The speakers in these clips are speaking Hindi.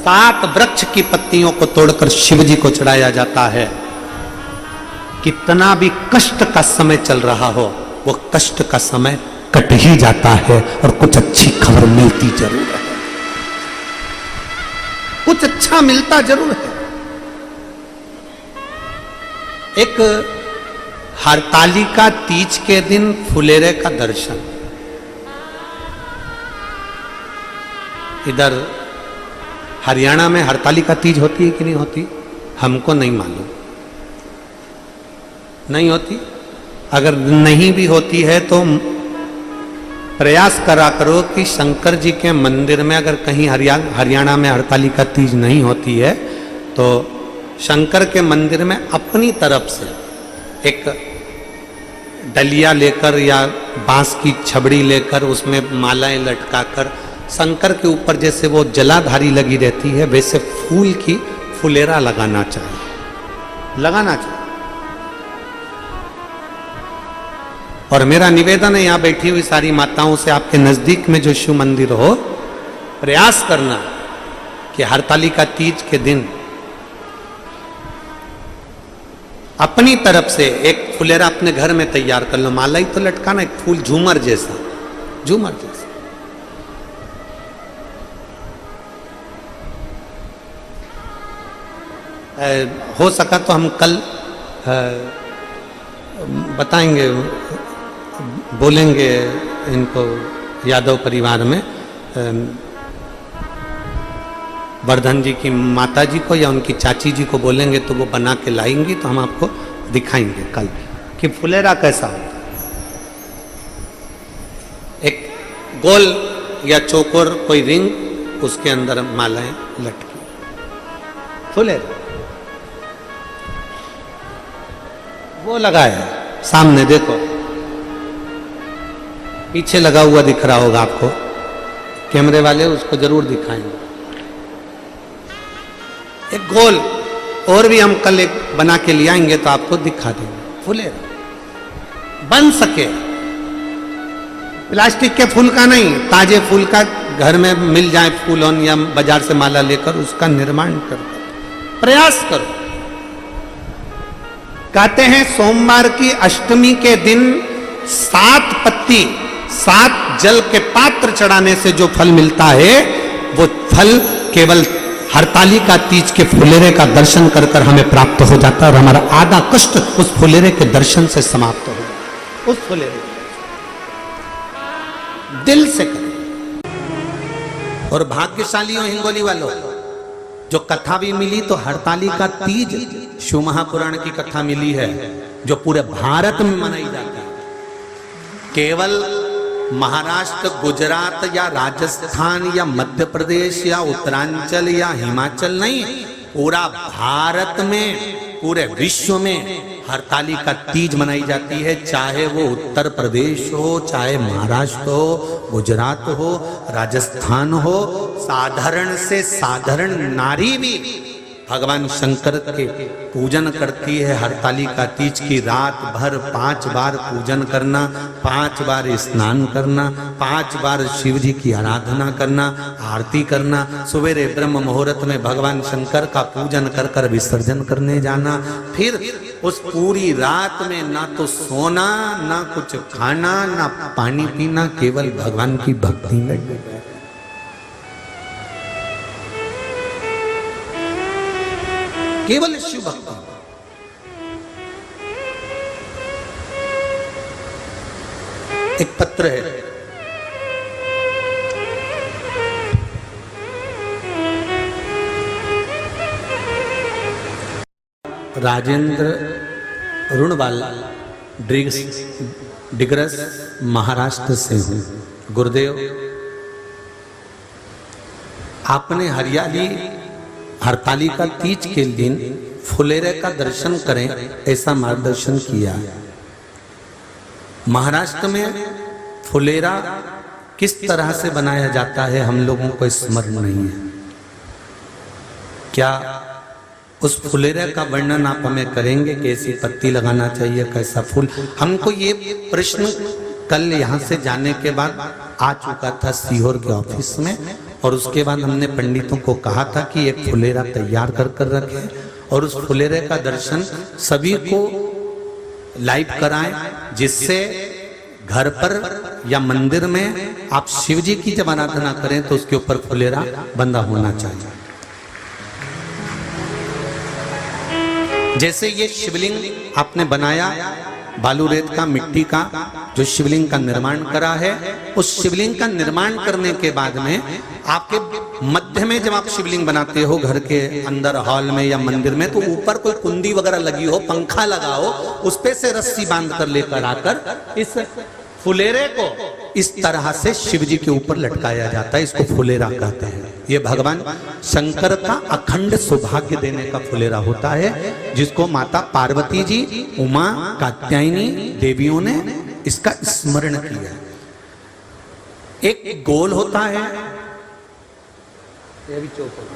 7 वृक्ष की पत्तियों को तोड़कर शिव जी को चढ़ाया जाता है। कितना भी कष्ट का समय चल रहा हो, वो कष्ट का समय कट ही जाता है और कुछ अच्छी खबर मिलती जरूर है, कुछ अच्छा मिलता जरूर है। एक हरतालिका तीज के दिन फुलेरे का दर्शन, इधर हरियाणा में हरतालिका तीज होती है कि नहीं होती, हमको नहीं मालूम, नहीं होती। अगर नहीं भी होती है तो प्रयास करा करो कि शंकर जी के मंदिर में अगर कहीं हरियाणा में हरतालिका तीज नहीं होती है तो शंकर के मंदिर में अपनी तरफ से एक डलिया लेकर या बांस की छबड़ी लेकर उसमें मालाएं लटकाकर शंकर के ऊपर जैसे वो जलाधारी लगी रहती है वैसे फूल की फुलेरा लगाना चाहिए, लगाना चाहिए। और मेरा निवेदन है यहां बैठी हुई सारी माताओं से, आपके नजदीक में जो शिव मंदिर हो, प्रयास करना कि हरतालिका तीज के दिन अपनी तरफ से एक फुलेरा अपने घर में तैयार कर लो। माला ही तो लटकाना, एक फूल झूमर जैसा, झूमर जैसा। हो सका तो हम कल बताएंगे, बोलेंगे इनको यादव परिवार में वर्धन जी की माता जी को या उनकी चाची जी को बोलेंगे तो वो बना के लाएंगी, तो हम आपको दिखाएंगे कल कि फुलेरा कैसा होता है। एक गोल या चौकोर कोई रिंग, उसके अंदर मालाएं लटकी, फुलेरा वो लगाया है सामने, देखो पीछे लगा हुआ दिख रहा होगा आपको, कैमरे वाले उसको जरूर दिखाएंगे। एक गोल और भी हम कल एक बना के ले आएंगे तो आपको दिखा देंगे। फुलेरा बन सके, प्लास्टिक के फूल का नहीं, ताजे फूल का घर में मिल जाए फूलों या बाजार से माला लेकर उसका निर्माण करो, प्रयास करो। कहते हैं सोमवार की अष्टमी के दिन 7 पत्ती 7 जल के पात्र चढ़ाने से जो फल मिलता है वो फल केवल हरतालिका तीज के फुलेरे का दर्शन कर कर हमें प्राप्त हो जाता है और हमारा आधा कष्ट उस फुलेरे के दर्शन से समाप्त हो जाता। उस फुलेरे दिल से करें। और भाग्यशाली हो हिंगोली वालों, जो कथा भी मिली तो हरतालिका तीज शिव महापुराण की कथा मिली है जो पूरे भारत में मनाई जाती है। केवल महाराष्ट्र, गुजरात या राजस्थान या मध्य प्रदेश या उत्तरांचल या हिमाचल नहीं, पूरा भारत में, पूरे विश्व में हरतालिका तीज मनाई जाती है। चाहे वो उत्तर प्रदेश हो, चाहे महाराष्ट्र हो, गुजरात हो, राजस्थान हो, साधारण से साधारण नारी भी भगवान शंकर के पूजन करती है। हरतालिका तीज की रात भर 5 बार पूजन करना, 5 बार स्नान करना, 5 बार शिव जी की आराधना करना, आरती करना, सवेरे ब्रह्म मुहूर्त में भगवान शंकर का पूजन कर कर विसर्जन करने जाना। फिर उस पूरी रात में ना तो सोना, ना कुछ खाना, ना पानी पीना, केवल भगवान की भक्ति में। केवल शिव भक्ति। एक पत्र है, राजेंद्र रुणवाल डिग्रस महाराष्ट्र से हूं। गुरुदेव, आपने हरतालिका तीज के दिन फुलेरे का दर्शन करें ऐसा मार्गदर्शन किया। महाराष्ट्र में फुलेरा किस तरह से बनाया जाता है हम लोगों को स्मरण नहीं है। क्या उस फुलेरे का वर्णन आप हमें करेंगे? कैसी पत्ती लगाना चाहिए, कैसा फूल? हमको ये प्रश्न कल यहाँ से जाने के बाद आ चुका था सीहोर के ऑफिस में, और उसके बाद हमने पंडितों को कहा था कि एक फुलेरा तैयार कर कर रखें और उस फुलेरे का दर्शन सभी को लाइव कराएं, जिससे घर पर या मंदिर में आप शिव जी की जब आराधना करें तो उसके ऊपर फुलेरा बंधा होना चाहिए। जैसे ये शिवलिंग आपने बनाया बालू रेत का, मिट्टी का, जो शिवलिंग का निर्माण करा है, उस शिवलिंग का निर्माण करने के बाद में आपके मध्य में जब आप शिवलिंग बनाते हो घर के अंदर हॉल में या मंदिर में, तो ऊपर कोई कुंडी वगैरह लगी हो, पंखा लगा हो, उस पे से रस्सी बांध कर लेकर आकर इस फुलेरे को इस तरह से शिव जी के ऊपर लटकाया जाता है। इसको फुलेरा कहते हैं। ये भगवान शंकर का अखंड सौभाग्य देने का फुलेरा होता है, जिसको माता पार्वती जी, उमा, कात्यायनी देवियों ने इसका स्मरण किया। एक गोल होता है, ये भी चौकोर,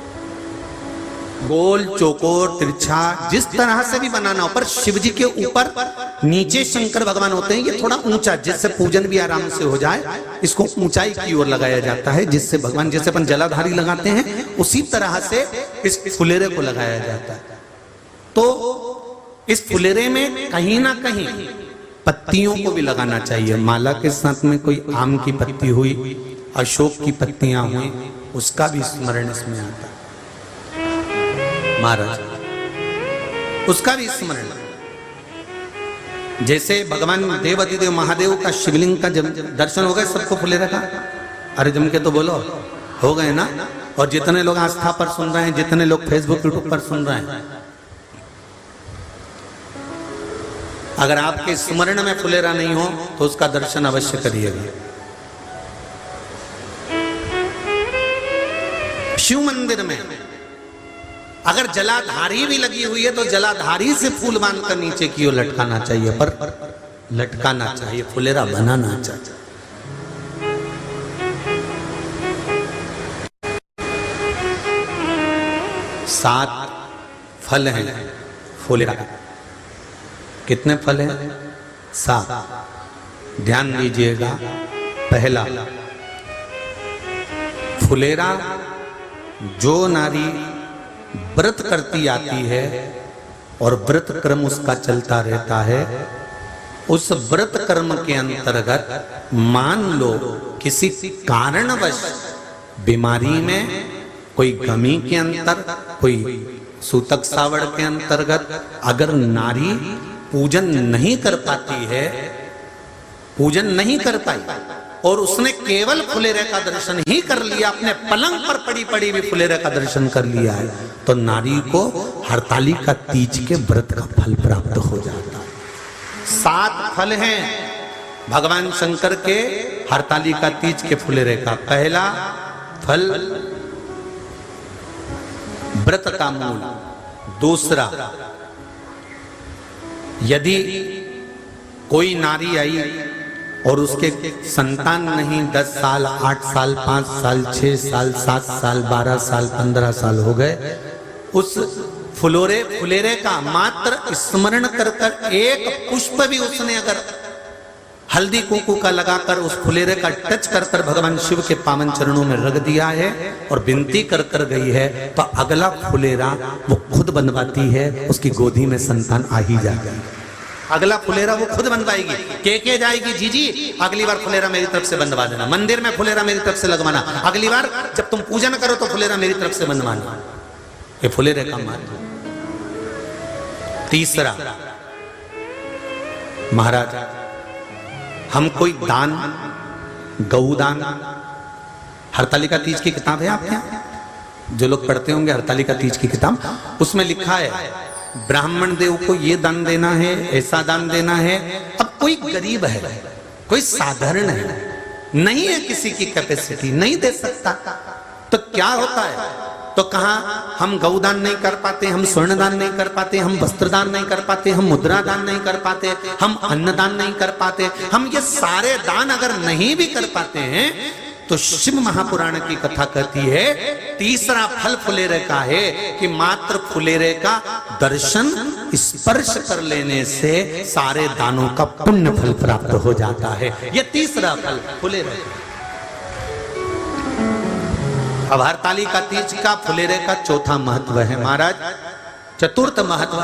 गोल, चौकोर, तिरछा, जिस तरह से भी बनाना हो, पर शिव जी के ऊपर नीचे शंकर भगवान होते हैं। ये थोड़ा ऊंचा, जिससे पूजन भी आराम से हो जाए, इसको ऊंचाई की ओर लगाया जाता है, जिससे भगवान, जैसे अपन जलाधारी लगाते हैं, उसी तरह से इस फुलेरे को लगाया जाता है। तो इस फुलेरे में कहीं ना कहीं पत्तियों को भी लगाना चाहिए। माला के साथ में कोई आम की पत्ती हुई, अशोक की पत्तियां हुई, उसका भी स्मरण इसमें आता है महाराज, उसका भी स्मरण। जैसे भगवान देवाधिदेव महादेव का शिवलिंग का जब दर्शन हो गए सबको फुलेरा का, अरे जम के तो बोलो, हो गए ना। और जितने लोग आस्था पर सुन रहे हैं, जितने लोग फेसबुक यूट्यूब पर सुन रहे हैं, अगर आपके स्मरण में फुलेरा नहीं हो तो उसका दर्शन अवश्य करिएगा। शिव मंदिर में अगर जलाधारी भी लगी हुई है तो जलाधारी से फूल बांधकर नीचे की ओर लटकाना चाहिए, पर लटकाना चाहिए, फुलेरा बनाना चाहिए। सात फल हैं फुलेरा। कितने फल हैं? 7। ध्यान दीजिएगा। पहला, फुलेरा जो नारी व्रत करती आती है और व्रत कर्म उसका चलता रहता है, उस व्रत कर्म के अंतर्गत मान लो किसी कारणवश बीमारी में, कोई गमी के अंतर, कोई सूतक सावड़ के अंतर्गत अगर नारी पूजन नहीं कर पाती है, पूजन नहीं कर पाई और उसने केवल फुलेरे का दर्शन ही कर लिया, अपने पलंग पर पड़ी पड़ी भी फुलेरे का दर्शन कर लिया है, तो नारी को हरतालिका तीज के व्रत का फल प्राप्त हो जाता है। 7 फल हैं भगवान शंकर के हरतालिका तीज के फुलेरे का। पहला फल व्रत का मूल। दूसरा, यदि कोई नारी आई और उसके संतान नहीं, 10 साल, 8 साल, 5 साल, 6 साल, 7 साल, 12 साल, 15 साल हो गए, उस फुलेरे का मात्र स्मरण कर कर एक पुष्प भी उसने अगर हल्दी कुंकू का लगाकर उस फुलेरे का टच कर कर भगवान शिव के पावन चरणों में रख दिया है और विनती कर कर गई है, तो अगला फुलेरा वो खुद बनवाती है, उसकी गोदी में संतान आ ही जाएगा। अगला फुलेरा वो खुद बनवाएगी, के जाएगी, जी अगली बार फुलेरा मेरी तरफ से बनवा देना, मंदिर में फुलेरा मेरी तरफ से लगवाना, अगली बार जब तुम पूजन करो तो फुलेरा मेरी तरफ से बनवाना। ये फुलेरे का महत्व। तीसरा, महाराज हम कोई दान, गौदान, हरतालिका तीज की किताब है आपके यहाँ, जो लोग पढ़ते होंगे हरतालिका तीज की किताब, उसमें लिखा है ब्राह्मण देव को ये दान देना है, ऐसा दान देना है। अब कोई गरीब है, कोई साधारण है, नहीं है किसी की कैपेसिटी, नहीं दे सकता, तो क्या होता है? तो कहा हम गौदान नहीं कर पाते, हम स्वर्ण दान नहीं कर पाते, हम वस्त्र दान नहीं कर पाते, हम मुद्रा दान नहीं कर पाते, हम अन्न दान नहीं कर पाते। हम ये सारे दान अगर नहीं भी कर पाते हैं तो शिव महापुराण की कथा कहती है तीसरा फल फुलेरे का है कि मात्र फुलेरे का दर्शन स्पर्श कर लेने से सारे दानों का पुण्य फल प्राप्त हो जाता है। यह तीसरा फल फुलेरे। अब हरताली का तीज का फुलेरे का चौथा महत्व है महाराज। चतुर्थ महत्व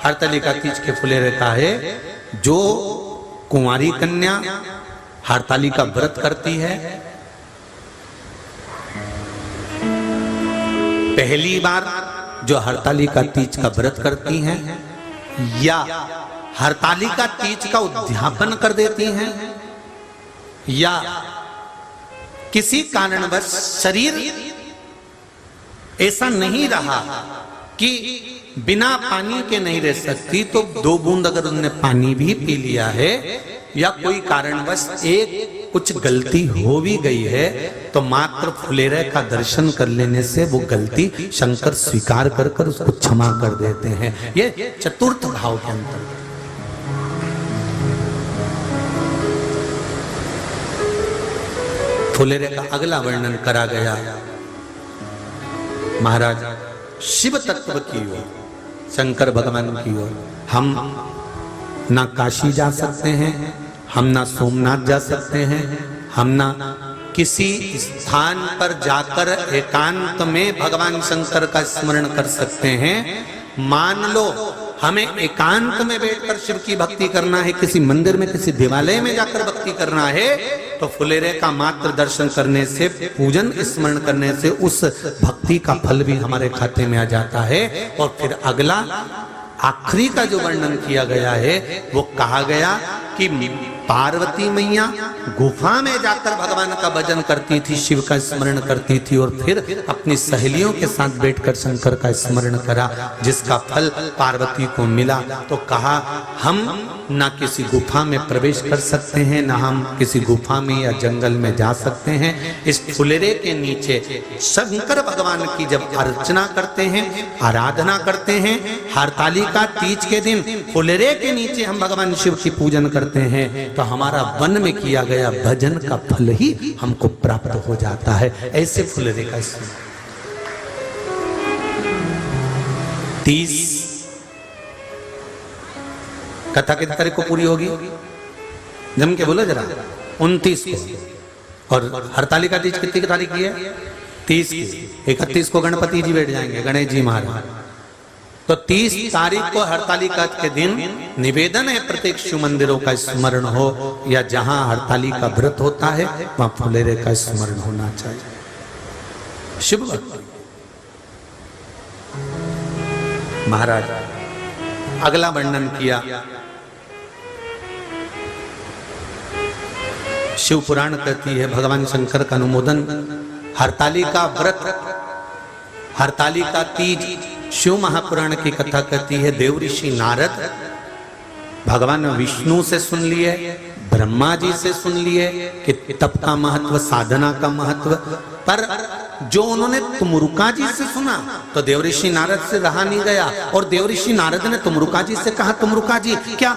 हरताली का तीज के फुलेरे का है, जो कुंवारी कन्या हरताली का व्रत करती है, पहली बार जो हरताली का तीज का व्रत करती हैं या हरताली का तीज का उद्यापन कर देती हैं, या किसी कारणवश शरीर ऐसा नहीं रहा कि बिना पानी के नहीं रह सकती, तो 2 बूंद अगर उन्होंने पानी भी पी लिया है या कोई कारणवश एक कुछ गलती हो भी गई है, तो मात्र फुलेरे का दर्शन कर लेने से वो गलती शंकर स्वीकार कर कर उसको क्षमा कर देते हैं। ये चतुर्थ भाव के अंतर। फुलेरे का अगला वर्णन करा गया महाराज शिव तत्व की ओर, शंकर भगवान की ओर। हम ना काशी जा सकते हैं, हम ना सोमनाथ जा सकते हैं, हम ना किसी स्थान पर जाकर एकांत में भगवान शंकर का स्मरण कर सकते हैं। मान लो हमें एकांत में बैठकर शिव की भक्ति करना है, किसी मंदिर में किसी देवालय में जाकर भक्ति करना है, तो फुलेरे का मात्र दर्शन करने से, पूजन स्मरण करने से उस भक्ति का फल भी हमारे खाते में आ जाता है। और फिर अगला आखिरी का जो वर्णन किया गया है वो कहा गया कि पार्वती मैया गुफा में जाकर भगवान का भजन करती थी, शिव का स्मरण करती थी, और फिर अपनी सहेलियों के साथ बैठकर शंकर का स्मरण करा, जिसका फल पार्वती को मिला। तो कहा हम ना किसी गुफा में प्रवेश कर सकते हैं, ना हम किसी गुफा में या जंगल में जा सकते हैं। इस फुलेरे के नीचे शंकर भगवान की जब अर्चना करते हैं, आराधना करते हैं, हरताली का तीज के दिन फुलेरे के नीचे हम भगवान शिव की पूजन करते हैं, तो हमारा वन में किया गया भजन का फल ही हमको प्राप्त हो जाता है। ऐसे फुलेरे का तीज कथा कितनी तारीख को पूरी होगी? जम के बोलो जरा। 29 को। और हरताली का तीज कितनी तारीख की है? 30 की। 31 को गणपति जी बैठ जाएंगे, गणेश जी महाराज। तो 30 तारीख को हरतालिका के दिन निवेदन है प्रत्येक शिव मंदिरों का स्मरण हो, या जहां हरताली का व्रत होता है वहां फुलेरे का स्मरण होना चाहिए। शिव भक्ति महाराज अगला वर्णन किया। शिव पुराण कहती है, भगवान शंकर का अनुमोदन, हरताली का व्रत, हरताली का तीज शिव महापुराण की कथा कहती है। देव ऋषि नारद भगवान विष्णु से सुन लिए, ब्रह्मा जी से सुन लिए कि तप का महत्व, साधना का महत्व, पर जो उन्होंने तुमरुका जी से सुना तो देव ऋषि नारद से रहा नहीं गया, और देव ऋषि नारद ने तुमरुका जी से कहा, तुमरुका जी क्या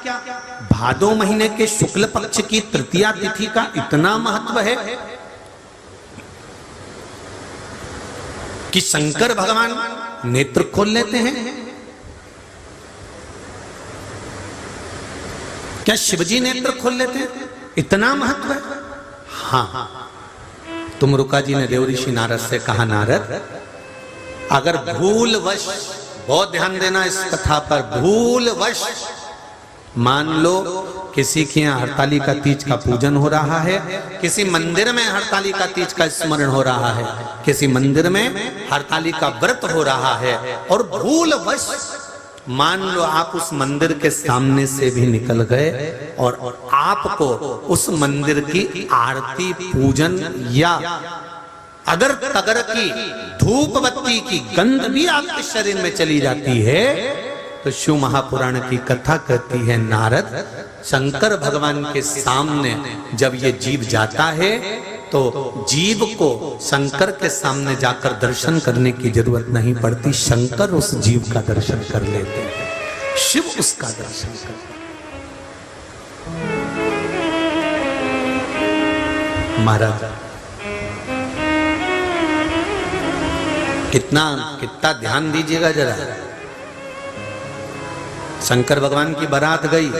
भादो महीने के शुक्ल पक्ष की तृतीया तिथि का इतना महत्व है कि शंकर भगवान नेत्र खोल लेते हैं? क्या शिवजी नेत्र खोल लेते हैं? इतना महत्व है? हाँ। तुमरुका जी ने देव ऋषि नारद से कहा, नारद अगर भूलवश, बहुत ध्यान देना इस कथा पर, भूलवश मान लो किसी के यहाँ हरताली का तीज का पूजन हो रहा है, किसी मंदिर में हरताली का तीज का स्मरण हो रहा है, किसी मंदिर में हरताली का व्रत हो रहा है, और भूलवश मान लो आप उस मंदिर के सामने से भी निकल गए और आपको उस मंदिर की आरती, पूजन या अगर तगर की धूप बत्ती की गंध भी आपके शरीर में चली जाती है, तो शिव महापुराण की कथा कहती है, नारद शंकर भगवान के सामने जब ये जीव जाता है तो जीव को शंकर के सामने जाकर दर्शन करने की जरूरत नहीं पड़ती, शंकर उस जीव का दर्शन कर लेते हैं, शिव उसका दर्शन करते हैं। महाराज कितना ध्यान दीजिएगा जरा। शंकर भगवान की बारात गई,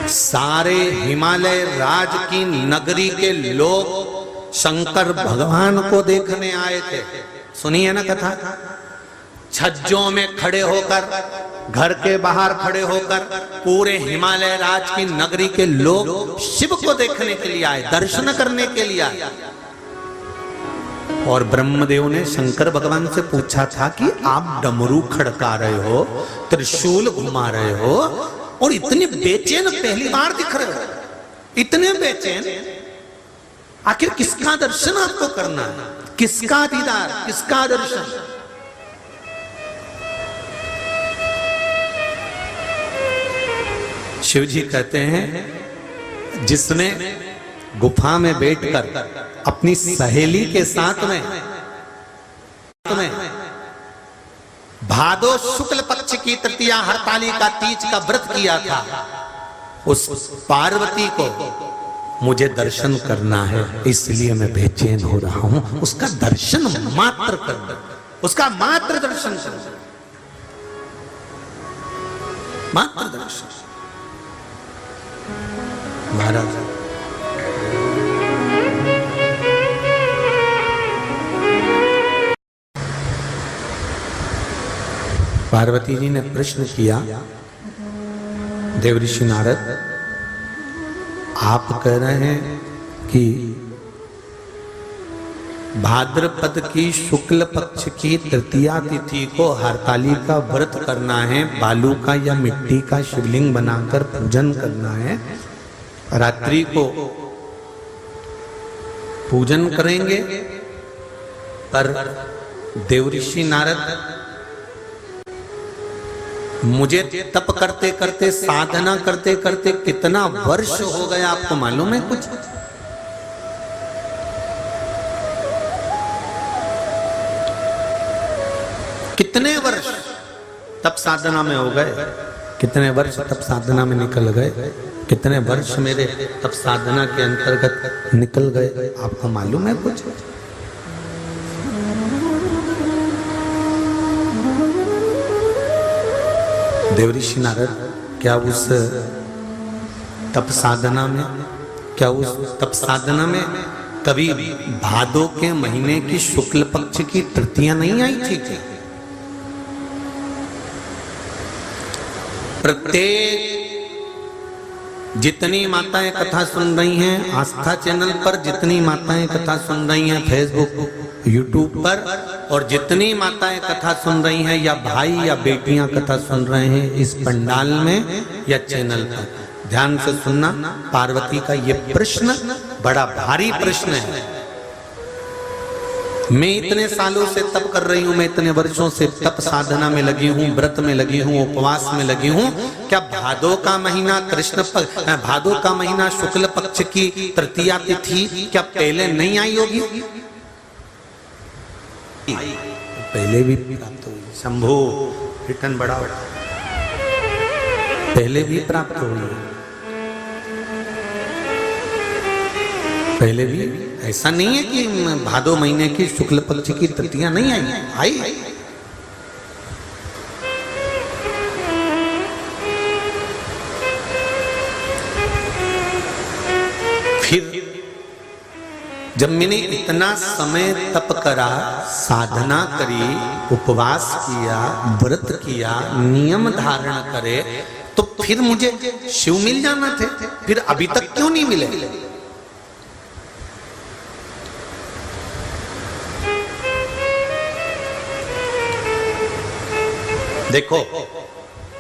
सारे हिमालय राज की नगरी के लोग शंकर भगवान को देखने आए थे। सुनिए ना कथा। छज्जों में खड़े होकर, घर के बाहर खड़े होकर पूरे हिमालय राज की नगरी के लोग शिव को देखने के लिए आए, दर्शन करने के लिए आए। और ब्रह्मदेव ने शंकर भगवान से पूछा था कि आप डमरू खड़का रहे हो, त्रिशूल घुमा रहे हो और इतने बेचैन पहली बार दिख रहे हो, इतने बेचैन, आखिर किसका दर्शन आपको करना है? किसका दीदार, किसका दर्शन? शिव जी कहते हैं जिसने गुफा में बैठकर अपनी सहेली के साथ में भादो शुक्ल पक्ष की तृतीया हरतालिका तीज का व्रत किया था, उस पार्वती को मुझे दर्शन करना है, इसलिए मैं बेचैन हो रहा हूं। उसका दर्शन मात्र करना, उसका मात्र दर्शन करना, मात्र दर्शन। महाराज पार्वती जी ने प्रश्न किया, देवऋषि नारद आप कह रहे हैं कि भाद्रपद की शुक्ल पक्ष की तृतीया तिथि को हरतालिका व्रत करना है, बालू का या मिट्टी का शिवलिंग बनाकर पूजन करना है, रात्रि को पूजन करेंगे। पर देवऋषि नारद मुझे तप करते करते, साधना करते करते कितना वर्ष हो गया आपको मालूम है कुछ? कितने वर्ष तप साधना में हो गए, कितने वर्ष तप साधना में निकल गए, कितने वर्ष मेरे तप साधना के अंतर्गत निकल गए, आपको मालूम है कुछ? देवऋषि नारद क्या उस तप साधना में, क्या उस तप साधना में कभी भादो के महीने की शुक्ल पक्ष की तृतीया नहीं आई थी? प्रत्येक जितनी माताएं कथा सुन रही हैं आस्था चैनल पर, जितनी माताएं कथा सुन रही हैं फेसबुक यूट्यूब पर, और जितनी माताएं कथा सुन रही हैं या भाई या बेटियां कथा सुन रहे हैं इस पंडाल में या चैनल पर, ध्यान से सुनना। पार्वती का ये प्रश्न बड़ा भारी प्रश्न है। मैं इतने सालों से तप कर रही हूं, मैं इतने वर्षों से तप साधना में लगी हूं, व्रत में लगी हूं, उपवास में लगी हूं। क्या भादो का महीना भादो का महीना शुक्ल पक्ष की तृतीया तिथि क्या पहले नहीं आई होगी? पहले भी प्राप्त हुई। शंभो रिटर्न बड़ा पहले भी प्राप्त हुई, पहले भी। ऐसा नहीं है कि भादो महीने की शुक्ल पक्ष की तृतीया नहीं आई। फिर जब मैंने इतना समय तप करा, साधना करी, उपवास किया, व्रत किया, नियम धारण करे, तो फिर मुझे शिव मिल जाना थे, फिर अभी तक क्यों नहीं मिले? देखो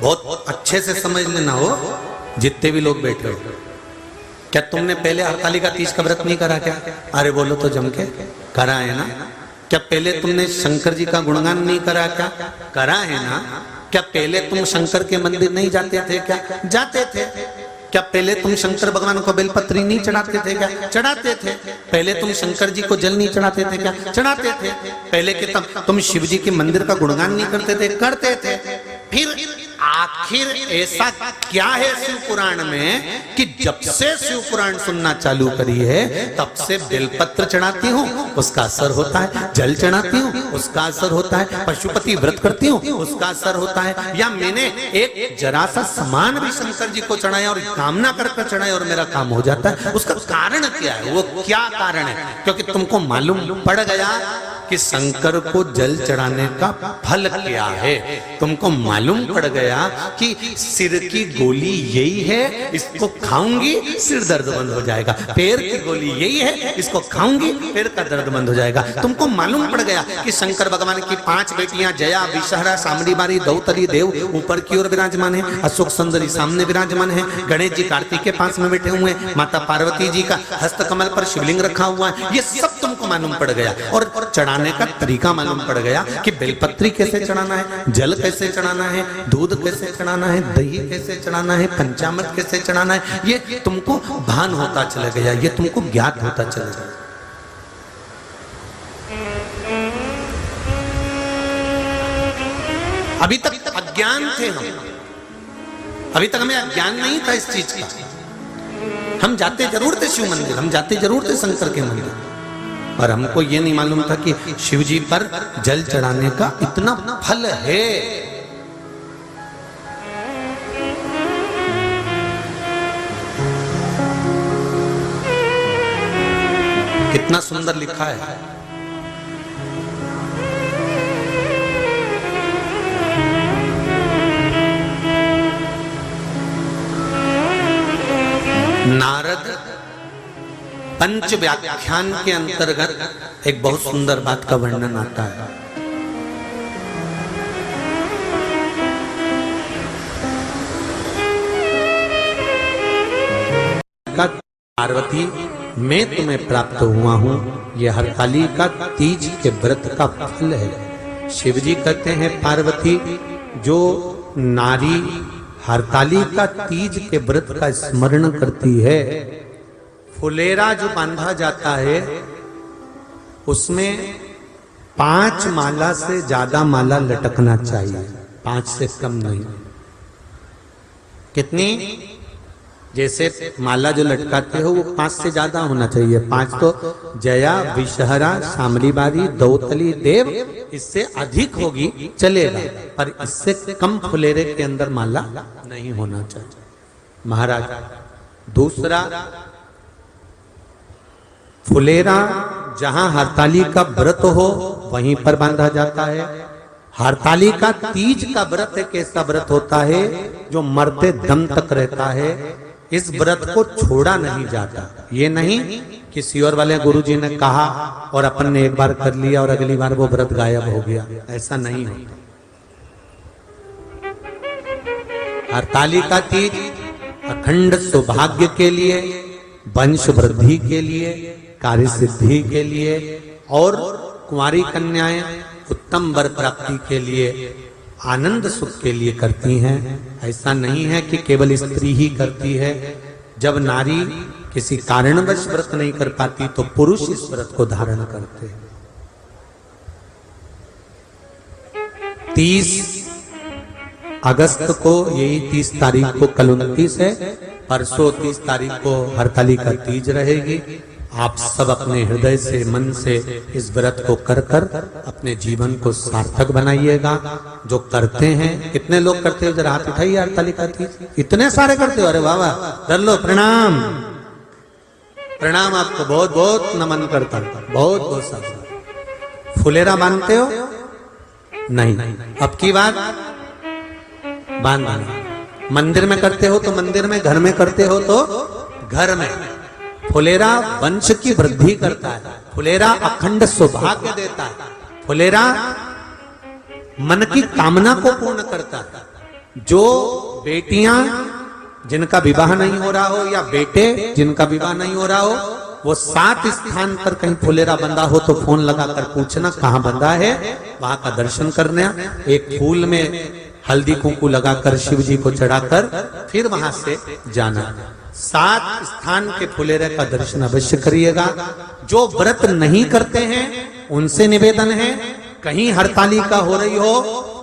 बहुत अच्छे से समझ लेना हो, जितने भी लोग बैठे हो, क्या तुमने पहले हरतालिका तीज का व्रत नहीं करा क्या? अरे बोलो तो जम के, करा है ना? क्या पहले तुमने शंकर जी का गुणगान नहीं करा क्या? करा है ना? क्या पहले तुम शंकर के मंदिर नहीं जाते थे क्या? जाते थे। क्या पहले तुम शंकर भगवान को बेलपत्री नहीं चढ़ाते थे क्या? चढ़ाते थे। पहले तुम शंकर जी को जल नहीं चढ़ाते थे क्या? चढ़ाते थे। पहले के तुम शिव जी के मंदिर का गुणगान नहीं करते थे? करते थे। फिर आखिर ऐसा क्या है शिव पुराण में कि जब से शिव पुराण सुनना चालू करी है तब से बेलपत्र चढ़ाती हूँ उसका असर होता है, जल चढ़ाती हूँ उसका असर होता है, पशुपति व्रत करती हूँ उसका असर होता है, या मैंने एक जरा सा सामान भी शंकर जी को चढ़ाया और कामना कर चढ़ाया और मेरा काम हो जाता है। उसका कारण क्या है? वो क्या कारण है? क्योंकि तुमको मालूम पड़ गया कि शंकर को जल चढ़ाने का फल क्या है। तुमको मालूम पड़ गया कि सिर की गोली यही है, इसको खाऊंगी सिर दर्द बंद हो जाएगा, पैर की गोली यही है, इसको खाऊंगी पैर का दर्द बंद हो जाएगा। तुमको मालूम पड़ गया कि शंकर भगवान की 5 बेटियां जया, विषहरा, सामड़ी बारी, दौतली देव ऊपर की ओर विराजमान है, अशोक सुंदरी सामने विराजमान है, गणेश जी कार्तिक के पास में बैठे हुए हैं, माता पार्वती जी का हस्त कमल पर शिवलिंग रखा हुआ है। ये सब तुमको मालूम पड़ गया और चढ़ाने का तरीका मालूम पड़ गया कि बेलपत्री कैसे चढ़ाना है, जल कैसे चढ़ाना है, दूध कैसे चढ़ाना है, दही कैसे चढ़ाना है, पंचामृत कैसे चढ़ाना है। ये तुमको भान होता चला गया, ये तुमको ज्ञात होता चला गया। अभी तक अज्ञान थे हम, अभी तक हमें अज्ञान नहीं था इस चीज का। हम जाते जरूर थे शिव मंदिर, हम जाते जरूर थे शंकर के मंदिर, और हमको ये नहीं मालूम था कि शिव जी पर जल चढ़ाने का इतना फल है। कितना सुंदर लिखा है। नारद पंच व्याख्यान के अंतर्गत एक बहुत सुंदर बात का वर्णन आता है। पार्वती, मैं तुम्हें प्राप्त हुआ हूं, यह हरतालिका तीज के व्रत का फल है। शिव जी कहते हैं पार्वती, जो नारी हरतालिका तीज के व्रत का स्मरण करती है, फुलेरा जो बांधा जाता है उसमें 5 माला से ज्यादा माला लटकना चाहिए, 5 से कम नहीं। कितनी? जैसे माला जो लटकाते हो वो 5 से ज्यादा होना चाहिए। 5 तो जया, विषहरा, सामरी बारी, दौतली देव, इससे अधिक होगी चलेगा, पर इससे कम फुलेरे के अंदर माला नहीं होना चाहिए महाराज। दूसरा, फुलेरा जहां हरतालिका व्रत हो वहीं पर बांधा जाता है। हरतालिका तीज का व्रत एक ऐसा व्रत होता है जो मरते दम तक रहता है। इस व्रत को छोड़ा नहीं जाता। ये नहीं कि सियोर वाले गुरुजी ने कहा और अपन ने एक बार कर लिया और अगली बार वो व्रत गायब हो गया, ऐसा नहीं होता। हरतालिका तीज अखंड सौभाग्य के लिए, वंश वृद्धि के लिए, कार्य सिद्धि के लिए और कुंवारी कन्याएं उत्तम वर प्राप्ति के लिए, आनंद सुख के लिए करती हैं। ऐसा नहीं है कि केवल स्त्री ही करती है। जब नारी किसी कारणवश व्रत नहीं कर पाती तो पुरुष इस व्रत को धारण करते हैं। 30 अगस्त को, यही 30 तारीख को, कल 29 है, परसों 30 तारीख को हरतालिका तीज रहेगी। आप सब अपने हृदय से, मन से इस व्रत को कर कर अपने जीवन को सार्थक बनाइएगा। जो करते हैं, कितने लोग करते हो? जरा हाथ उठाइए। हरतालिका तीज इतने सारे करते हो? अरे वाह वाह, कर लो, प्रणाम प्रणाम, आपको बहुत बहुत नमन करता हूं, बहुत बहुत सारा। फुलेरा बांधते हो? नहीं, अब की बात बांधना। मंदिर में करते हो तो मंदिर में, घर में करते हो तो घर में। फुलेरा वंश की वृद्धि करता है, फुलेरा अखंड सौभाग्य देता है, फुलेरा मन की कामना को पूर्ण करता है। जो बेटियां जिनका विवाह नहीं हो रहा हो या बेटे जिनका विवाह नहीं हो रहा हो, वो 7 स्थान पर कहीं फुलेरा बंधा हो तो फोन लगाकर पूछना कहाँ बंधा है, वहां का दर्शन करना। एक फूल में हल्दी कुंकू लगाकर शिव जी को चढ़ाकर फिर वहां से जाना। 7 स्थान के फुलेरे का दर्शन अवश्य करिएगा। जो व्रत नहीं करते हैं उनसे निवेदन है कहीं हरतालिका हो रही हो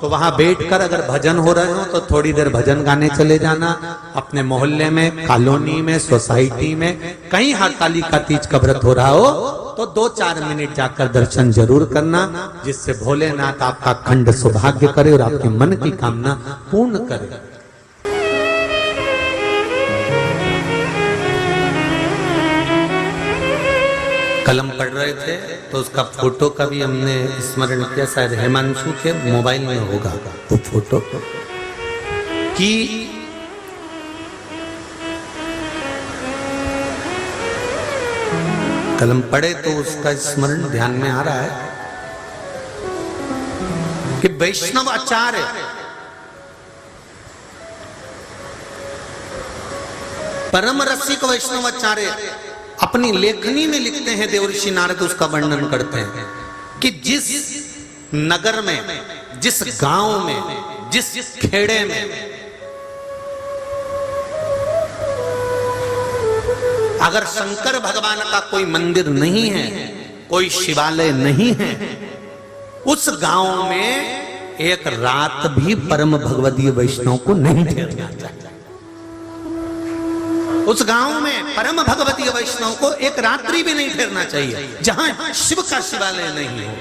तो वहां बैठकर अगर भजन हो रहे हो तो थोड़ी देर भजन गाने चले जाना। अपने मोहल्ले में, कॉलोनी में, सोसाइटी में कहीं हरतालिका तीज का व्रत हो रहा हो तो 2-4 मिनट जाकर दर्शन जरूर करना, जिससे भोलेनाथ आपका अखंड सौभाग्य करे और आपके मन की कामना पूर्ण करे। कलम पढ़ रहे थे तो उसका फोटो का भी हमने स्मरण किया, शायद हिमांशु के मोबाइल में होगा वो फोटो, कि कलम पढ़े तो उसका स्मरण ध्यान में आ रहा है कि वैष्णव आचार्य परम रसिक वैष्णव आचार्य अपनी लेखनी में लिखते हैं, देवर्षि नारद उसका वर्णन करते हैं कि जिस नगर में, जिस गांव में, जिस खेड़े में अगर शंकर भगवान का कोई मंदिर नहीं है, कोई शिवालय नहीं है, उस गांव में एक रात भी परम भगवदीय वैष्णव को नहीं ठहरना चाहिए। उस गांव में परम भगवतीय वैष्णव को एक रात्रि भी नहीं ठहरना चाहिए जहां शिव का शिवालय नहीं हो।